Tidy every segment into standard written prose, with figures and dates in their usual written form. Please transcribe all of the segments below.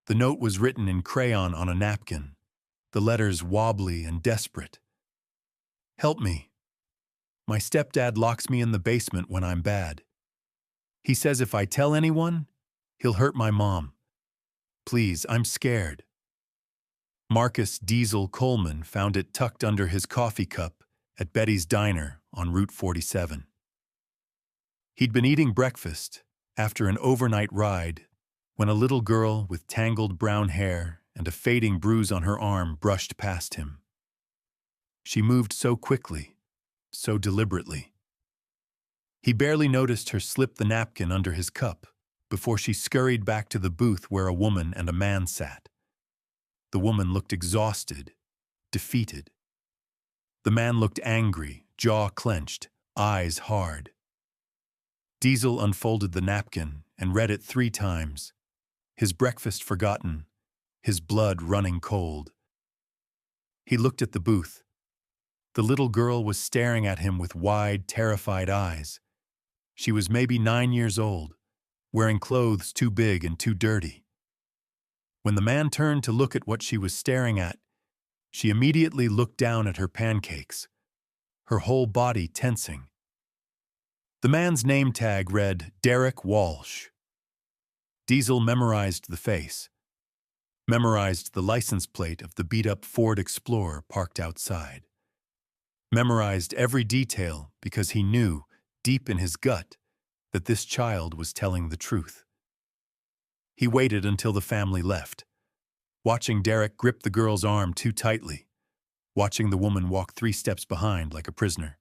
The note was written in crayon on a napkin, the letters wobbly and desperate. Help me. My stepdad locks me in the basement when I'm bad. He says if I tell anyone, he'll hurt my mom. Please, I'm scared. Marcus Diesel Coleman found it tucked under his coffee cup at Betty's Diner on Route 47. He'd been eating breakfast after an overnight ride when a little girl with tangled brown hair and a fading bruise on her arm brushed past him. She moved so quickly, so deliberately. He barely noticed her slip the napkin under his cup before she scurried back to the booth where a woman and a man sat. The woman looked exhausted, defeated. The man looked angry, jaw clenched, eyes hard. Diesel unfolded the napkin and read it 3 times, his breakfast forgotten, his blood running cold. He looked at the booth. The little girl was staring at him with wide, terrified eyes. She was maybe 9 years old, wearing clothes too big and too dirty. When the man turned to look at what she was staring at, she immediately looked down at her pancakes, her whole body tensing. The man's name tag read Derek Walsh. Diesel memorized the face, memorized the license plate of the beat-up Ford Explorer parked outside, memorized every detail because he knew, deep in his gut, that this child was telling the truth. He waited until the family left, watching Derek grip the girl's arm too tightly, watching the woman walk 3 steps behind like a prisoner,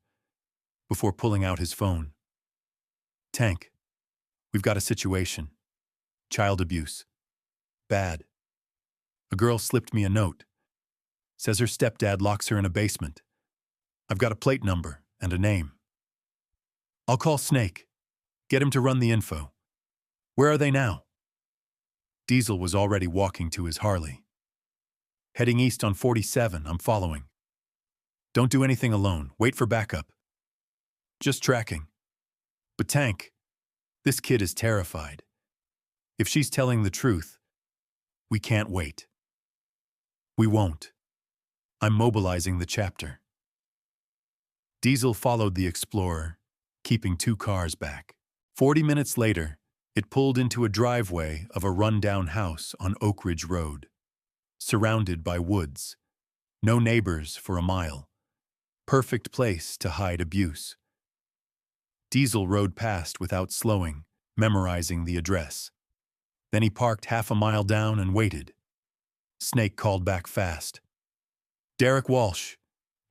before pulling out his phone. Tank, we've got a situation. Child abuse. Bad. A girl slipped me a note. Says her stepdad locks her in a basement. I've got a plate number and a name. I'll call Snake. Get him to run the info. Where are they now? Diesel was already walking to his Harley. Heading east on 47, I'm following. Don't do anything alone. Wait for backup. Just tracking. But Tank, this kid is terrified. If she's telling the truth, we can't wait. We won't. I'm mobilizing the chapter. Diesel followed the Explorer, keeping 2 cars back. 40 minutes later, it pulled into a driveway of a run-down house on Oak Ridge Road, surrounded by woods. No neighbors for a mile. Perfect place to hide abuse. Diesel rode past without slowing, memorizing the address. Then he parked half a mile down and waited. Snake called back fast. Derek Walsh,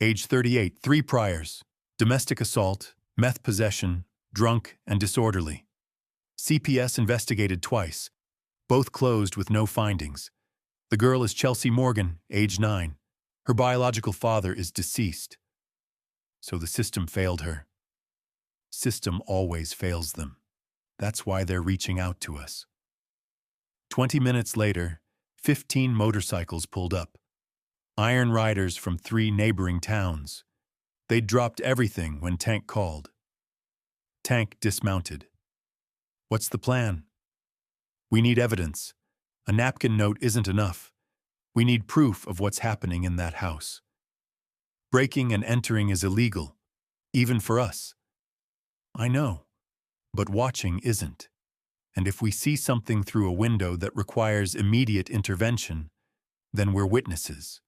age 38, 3 priors, domestic assault, meth possession, drunk and disorderly. CPS investigated twice, both closed with no findings. The girl is Chelsea Morgan, age 9. Her biological father is deceased. So the system failed her. System always fails them. That's why they're reaching out to us. 20 minutes later, 15 motorcycles pulled up. Iron riders from 3 neighboring towns. They'd dropped everything when Tank called. Tank dismounted. What's the plan? We need evidence. A napkin note isn't enough. We need proof of what's happening in that house. Breaking and entering is illegal, even for us. I know, but watching isn't. And if we see something through a window that requires immediate intervention, then we're witnesses.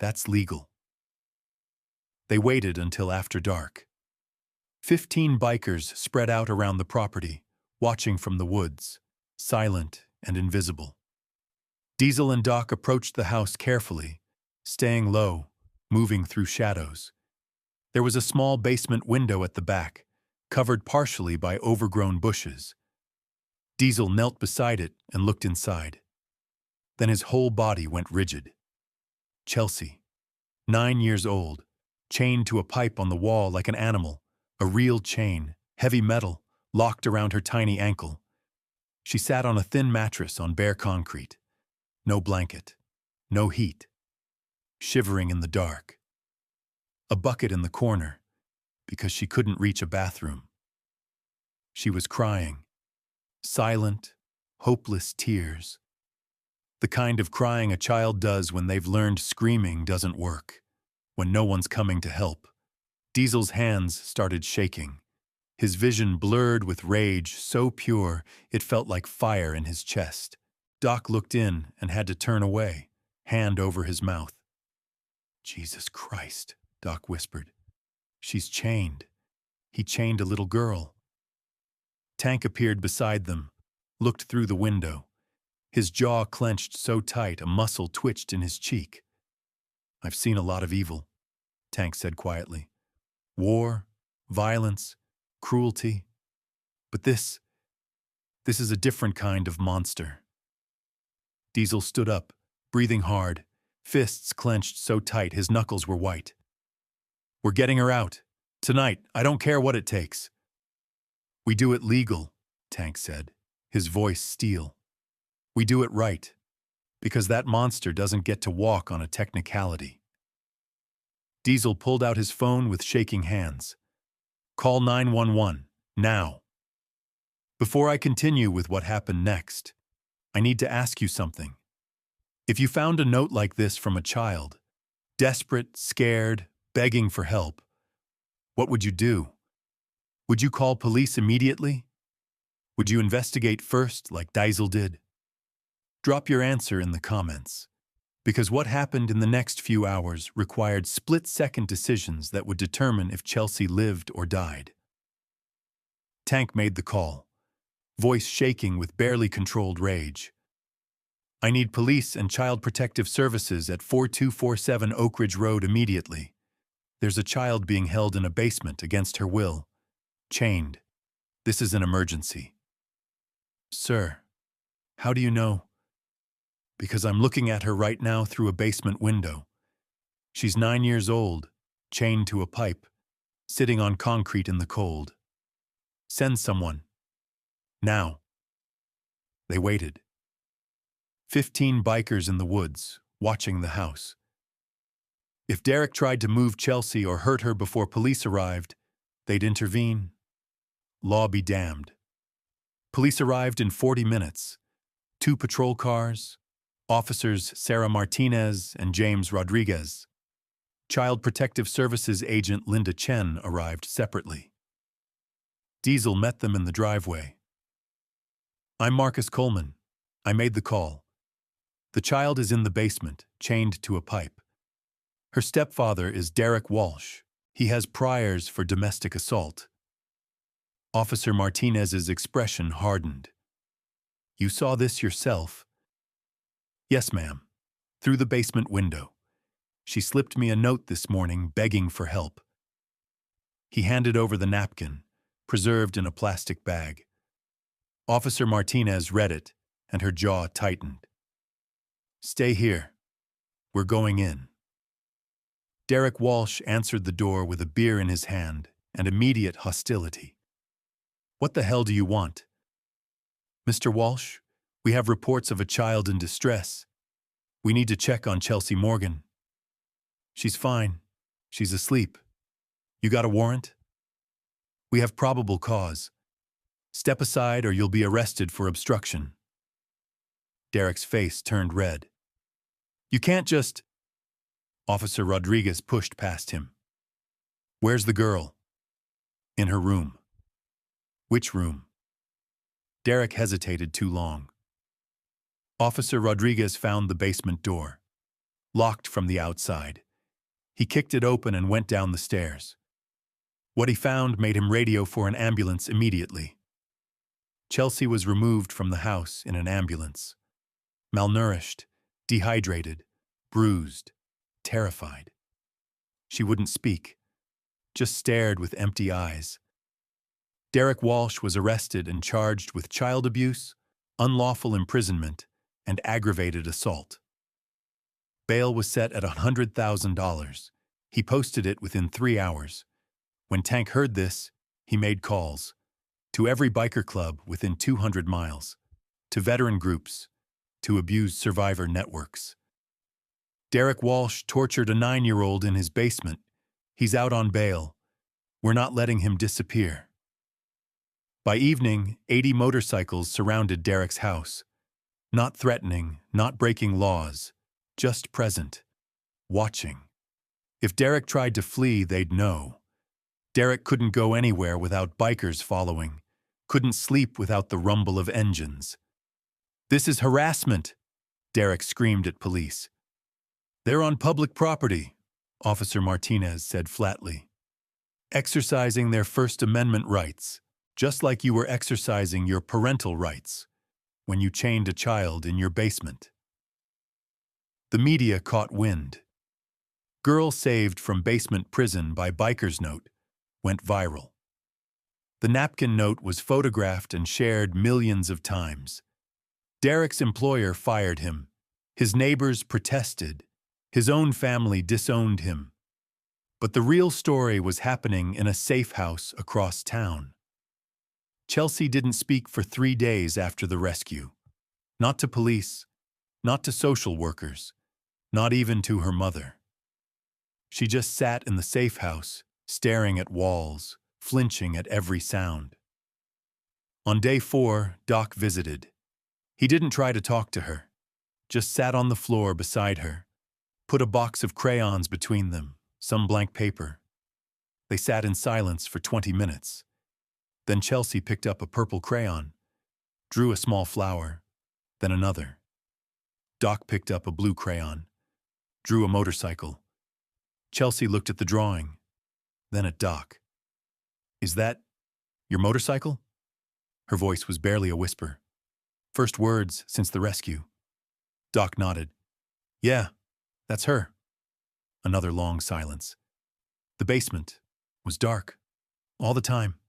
That's legal. They waited until after dark. 15 bikers spread out around the property, watching from the woods, silent and invisible. Diesel and Doc approached the house carefully, staying low, moving through shadows. There was a small basement window at the back, covered partially by overgrown bushes. Diesel knelt beside it and looked inside. Then his whole body went rigid. Chelsea, 9 years old, chained to a pipe on the wall like an animal, a real chain, heavy metal, locked around her tiny ankle. She sat on a thin mattress on bare concrete. No blanket, no heat. Shivering in the dark. A bucket in the corner, because she couldn't reach a bathroom. She was crying. Silent, hopeless tears. The kind of crying a child does when they've learned screaming doesn't work, when no one's coming to help. Diesel's hands started shaking. His vision blurred with rage so pure it felt like fire in his chest. Doc looked in and had to turn away, hand over his mouth. "Jesus Christ," Doc whispered. "She's chained." He chained a little girl. Tank appeared beside them, looked through the window. His jaw clenched so tight a muscle twitched in his cheek. "I've seen a lot of evil," Tank said quietly. "War, violence, cruelty. But this is a different kind of monster." Diesel stood up, breathing hard, fists clenched so tight his knuckles were white. "We're getting her out. Tonight, I don't care what it takes." "We do it legal," Tank said, his voice steel. "We do it right, because that monster doesn't get to walk on a technicality." Diesel pulled out his phone with shaking hands. "Call 911, now." "Before I continue with what happened next, I need to ask you something. If you found a note like this from a child, desperate, scared, begging for help, what would you do? Would you call police immediately? Would you investigate first, like Diesel did? Drop your answer in the comments, because what happened in the next few hours required split-second decisions that would determine if Chelsea lived or died. Tank made the call, voice shaking with barely controlled rage. "I need police and child protective services at 4247 Oak Ridge Road immediately. There's a child being held in a basement against her will, chained. This is an emergency." "Sir, how do you know?" "Because I'm looking at her right now through a basement window. She's 9 years old, chained to a pipe, sitting on concrete in the cold. Send someone. Now." They waited. 15 bikers in the woods, watching the house. If Derek tried to move Chelsea or hurt her before police arrived, they'd intervene. Law be damned. Police arrived in 40 minutes. 2 patrol cars, officers Sarah Martinez and James Rodriguez. Child Protective Services agent Linda Chen arrived separately. Diesel met them in the driveway. "I'm Marcus Coleman. I made the call. The child is in the basement, chained to a pipe. Her stepfather is Derek Walsh. He has priors for domestic assault." Officer Martinez's expression hardened. "You saw this yourself?" "Yes, ma'am. Through the basement window. She slipped me a note this morning begging for help." He handed over the napkin, preserved in a plastic bag. Officer Martinez read it, and her jaw tightened. "Stay here. We're going in." Derek Walsh answered the door with a beer in his hand and immediate hostility. "What the hell do you want?" "Mr. Walsh, we have reports of a child in distress. We need to check on Chelsea Morgan." "She's fine. She's asleep. You got a warrant?" "We have probable cause. Step aside or you'll be arrested for obstruction." Derek's face turned red. "You can't just—" Officer Rodriguez pushed past him. "Where's the girl?" "In her room." "Which room?" Derek hesitated too long. Officer Rodriguez found the basement door, locked from the outside. He kicked it open and went down the stairs. What he found made him radio for an ambulance immediately. Chelsea was removed from the house in an ambulance. Malnourished, dehydrated, bruised, terrified. She wouldn't speak, just stared with empty eyes. Derek Walsh was arrested and charged with child abuse, unlawful imprisonment, and aggravated assault. Bail was set at $100,000. He posted it within 3 hours. When Tank heard this, he made calls. To every biker club within 200 miles. To veteran groups. To abused survivor networks. Derek Walsh tortured a 9-year-old in his basement. He's out on bail. We're not letting him disappear. By evening, 80 motorcycles surrounded Derek's house. Not threatening, not breaking laws, just present, watching. If Derek tried to flee, they'd know. Derek couldn't go anywhere without bikers following, couldn't sleep without the rumble of engines. "This is harassment," Derek screamed at police. "They're on public property," Officer Martinez said flatly. "Exercising their First Amendment rights, just like you were exercising your parental rights when you chained a child in your basement." The media caught wind. "Girl saved from basement prison by biker's note" went viral. The napkin note was photographed and shared millions of times. Derek's employer fired him. His neighbors protested. His own family disowned him. But the real story was happening in a safe house across town. Chelsea didn't speak for 3 days after the rescue. Not to police, not to social workers, not even to her mother. She just sat in the safe house, staring at walls, flinching at every sound. On day 4, Doc visited. He didn't try to talk to her, just sat on the floor beside her, put a box of crayons between them, some blank paper. They sat in silence for 20 minutes. Then Chelsea picked up a purple crayon, drew a small flower, then another. Doc picked up a blue crayon, drew a motorcycle. Chelsea looked at the drawing, then at Doc. "Is that your motorcycle?" Her voice was barely a whisper. First words since the rescue. Doc nodded. "Yeah, that's her." Another long silence. The basement was dark, all the time.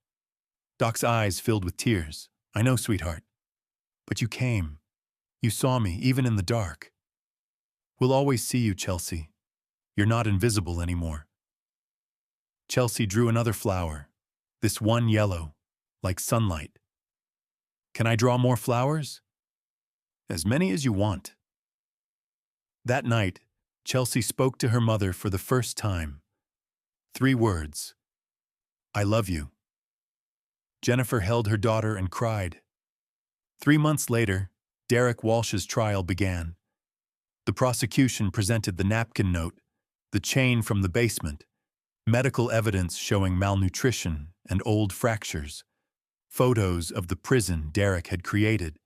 Doc's eyes filled with tears. "I know, sweetheart. But you came. You saw me, even in the dark. We'll always see you, Chelsea. You're not invisible anymore." Chelsea drew another flower, this one yellow, like sunlight. "Can I draw more flowers?" "As many as you want." That night, Chelsea spoke to her mother for the first time. 3 words. "I love you." Jennifer held her daughter and cried. 3 months later, Derek Walsh's trial began. The prosecution presented the napkin note, the chain from the basement, medical evidence showing malnutrition and old fractures, photos of the prison Derek had created.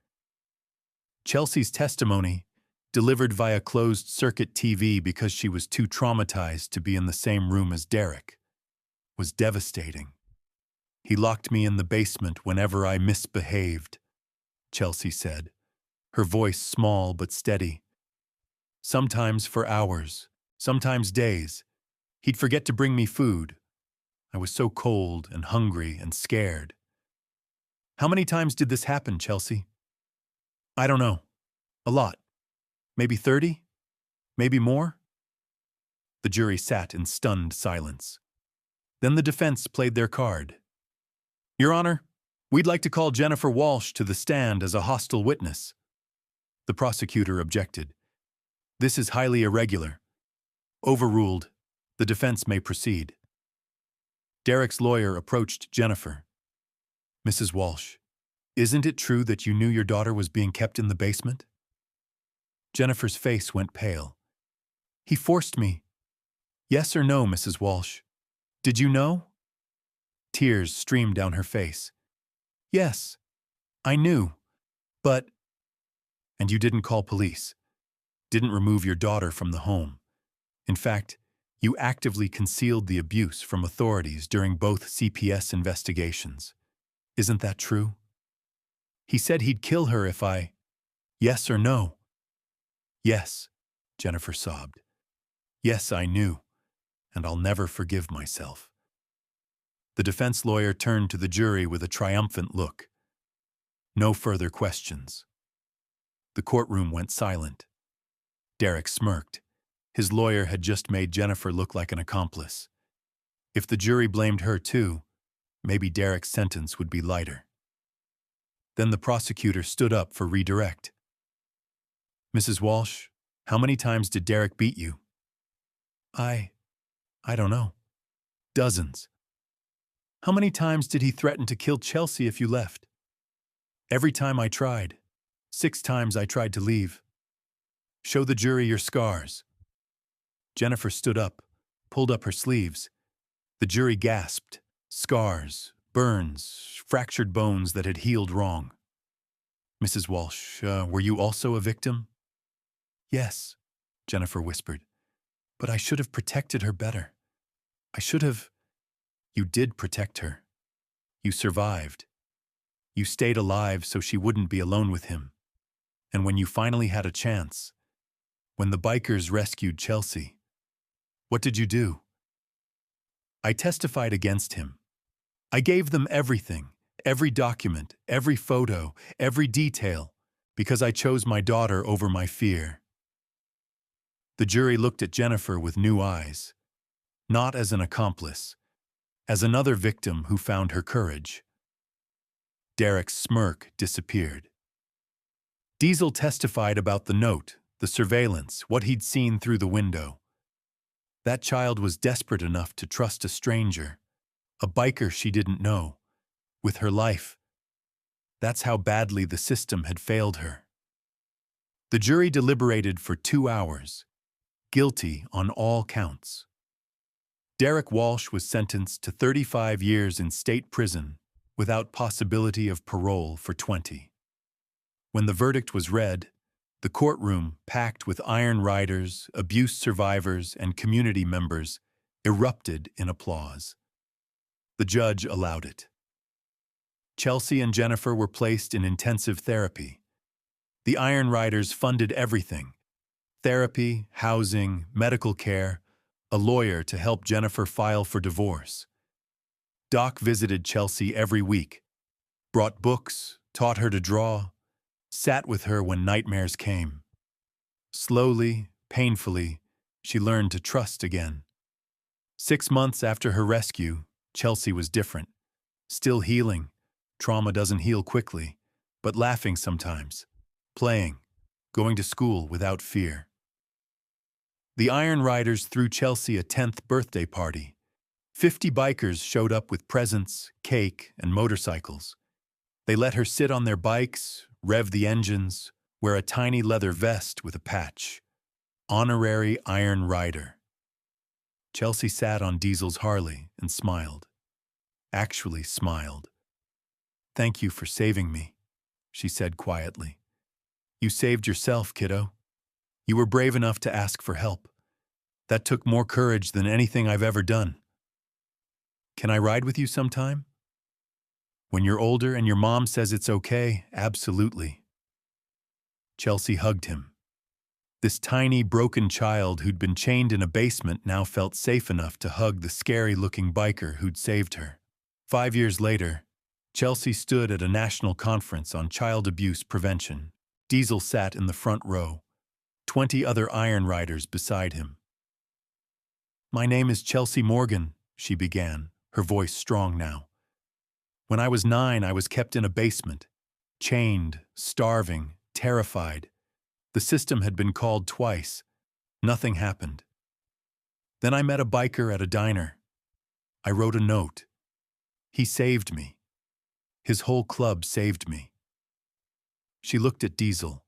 Chelsea's testimony, delivered via closed-circuit TV because she was too traumatized to be in the same room as Derek, was devastating. "He locked me in the basement whenever I misbehaved," Chelsea said, her voice small but steady. "Sometimes for hours, sometimes days. He'd forget to bring me food. I was so cold and hungry and scared." "How many times did this happen, Chelsea?" "I don't know. A lot. Maybe 30? Maybe more?" The jury sat in stunned silence. Then the defense played their card. "Your Honor, we'd like to call Jennifer Walsh to the stand as a hostile witness." The prosecutor objected. "This is highly irregular." Overruled. The defense may proceed. Derek's lawyer approached Jennifer. "Mrs. Walsh, isn't it true that you knew your daughter was being kept in the basement?" Jennifer's face went pale. "He forced me." "Yes or no, Mrs. Walsh? Did you know?" Tears streamed down her face. "Yes, I knew, but—" "And you didn't call police, didn't remove your daughter from the home. In fact, you actively concealed the abuse from authorities during both CPS investigations. Isn't that true?" "He said he'd kill her if I—" "Yes or no?" "Yes," Jennifer sobbed. "Yes, I knew, and I'll never forgive myself." The defense lawyer turned to the jury with a triumphant look. No further questions. The courtroom went silent. Derek smirked. His lawyer had just made Jennifer look like an accomplice. If the jury blamed her too, maybe Derek's sentence would be lighter. Then the prosecutor stood up for redirect. "Mrs. Walsh, how many times did Derek beat you?" I don't know. "Dozens." "How many times did he threaten to kill Chelsea if you left?" "Every time I tried. 6 times I tried to leave. Show the jury your scars. Jennifer stood up, pulled up her sleeves. The jury gasped. Scars, burns, fractured bones that had healed wrong. Mrs. Walsh, were you also a victim? Yes, Jennifer whispered. But I should have protected her better. I should have. You did protect her. You survived. You stayed alive so she wouldn't be alone with him. And when you finally had a chance, when the bikers rescued Chelsea, what did you do? I testified against him. I gave them everything, every document, every photo, every detail, because I chose my daughter over my fear. The jury looked at Jennifer with new eyes, not as an accomplice, as another victim who found her courage. Derek's smirk disappeared. Diesel testified about the note, the surveillance, what he'd seen through the window. That child was desperate enough to trust a stranger, a biker she didn't know, with her life. That's how badly the system had failed her. The jury deliberated for 2 hours, guilty on all counts. Derek Walsh was sentenced to 35 years in state prison without possibility of parole for 20. When the verdict was read, the courtroom, packed with iron riders, abuse survivors, and community members, erupted in applause. The judge allowed it. Chelsea and Jennifer were placed in intensive therapy. The iron riders funded everything: therapy, housing, medical care, a lawyer to help Jennifer file for divorce. Doc visited Chelsea every week, brought books, taught her to draw, sat with her when nightmares came. Slowly, painfully, she learned to trust again. 6 months after her rescue, Chelsea was different. Still healing. Trauma doesn't heal quickly, but laughing sometimes, playing, going to school without fear. The Iron Riders threw Chelsea a 10th birthday party. 50 bikers showed up with presents, cake, and motorcycles. They let her sit on their bikes, rev the engines, wear a tiny leather vest with a patch. Honorary Iron Rider. Chelsea sat on Diesel's Harley and smiled. Actually smiled. "Thank you for saving me," she said quietly. "You saved yourself, kiddo. You were brave enough to ask for help. That took more courage than anything I've ever done. Can I ride with you sometime? When you're older and your mom says it's okay, absolutely." Chelsea hugged him. This tiny, broken child who'd been chained in a basement now felt safe enough to hug the scary-looking biker who'd saved her. 5 years later, Chelsea stood at a national conference on child abuse prevention. Diesel sat in the front row, 20 other Iron Riders beside him. "My name is Chelsea Morgan," she began, her voice strong now. "When I was 9, I was kept in a basement, chained, starving, terrified. The system had been called twice. Nothing happened. Then I met a biker at a diner. I wrote a note. He saved me. His whole club saved me." She looked at Diesel.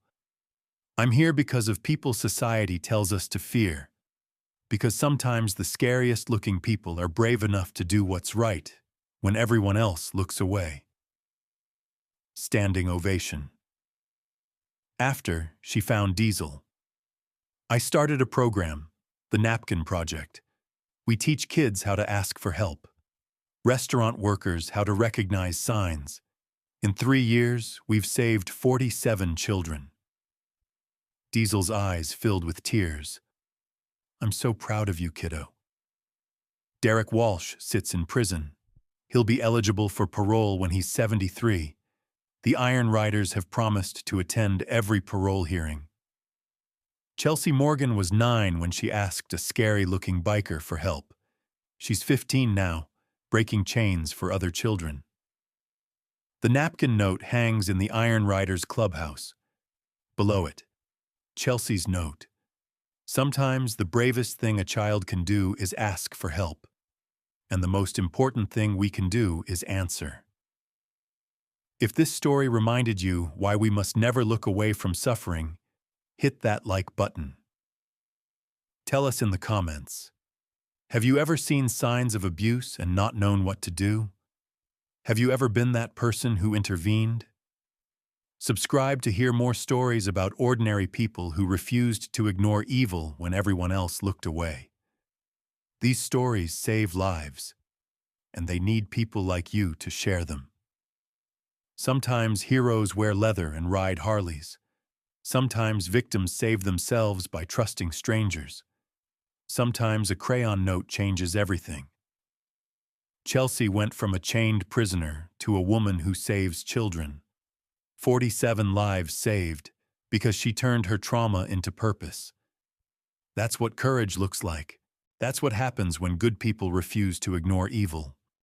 "I'm here because of people society tells us to fear. Because sometimes the scariest-looking people are brave enough to do what's right when everyone else looks away." Standing ovation. After, she found Diesel. "I started a program, the Napkin Project. We teach kids how to ask for help. Restaurant workers how to recognize signs. In 3 years, we've saved 47 children." Diesel's eyes filled with tears. "I'm so proud of you, kiddo." Derek Walsh sits in prison. He'll be eligible for parole when he's 73. The Iron Riders have promised to attend every parole hearing. Chelsea Morgan was 9 when she asked a scary-looking biker for help. She's 15 now, breaking chains for other children. The napkin note hangs in the Iron Riders clubhouse. Below it, Chelsea's note. "Sometimes the bravest thing a child can do is ask for help. And the most important thing we can do is answer." If this story reminded you why we must never look away from suffering, hit that like button. Tell us in the comments. Have you ever seen signs of abuse and not known what to do? Have you ever been that person who intervened? Subscribe to hear more stories about ordinary people who refused to ignore evil when everyone else looked away. These stories save lives, and they need people like you to share them. Sometimes heroes wear leather and ride Harleys. Sometimes victims save themselves by trusting strangers. Sometimes a crayon note changes everything. Chelsea went from a chained prisoner to a woman who saves children. 47 lives saved because she turned her trauma into purpose. That's what courage looks like. That's what happens when good people refuse to ignore evil.